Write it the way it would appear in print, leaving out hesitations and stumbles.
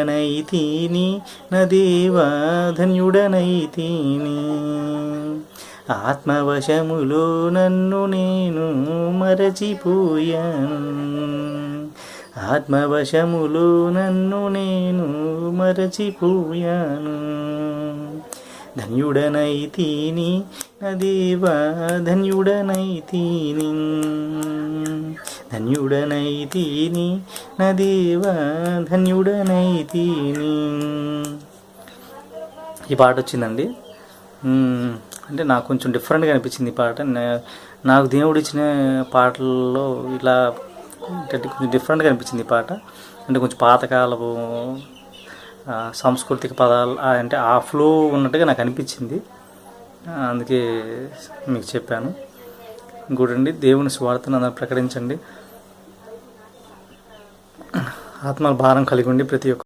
ధన్యుడనైతిని నా దేవా ధన్యుడనైతిని. ఆత్మవశములో నన్ను నేను మరచిపోయాను, ఆత్మవశములో నన్ను నేను మరచిపోయాను. ధన్యుడనైతిని నా దేవా ధన్యుడనైతిని, ధన్యుడనైతిని నా దేవా ధన్యుడనైతిని. ఈ పాట వచ్చిందండి. అంటే నాకు కొంచెం డిఫరెంట్గా అనిపించింది ఈ పాట. నాకు దేవుడు ఇచ్చిన పాటల్లో ఇలా అంటే కొంచెం డిఫరెంట్గా అనిపించింది ఈ పాట. అంటే కొంచెం పాతకాలపు సాంస్కృతిక పదాలు అంటే ఆ ఫ్లో ఉన్నట్టుగా నాకు అనిపించింది, అందుకే మీకు చెప్పాను. ఇంకోటండి, దేవుని స్వార్థను అందరూ ప్రకటించండి. ఆత్మల భారం కలిగి ఉండి ప్రతి ఒక్క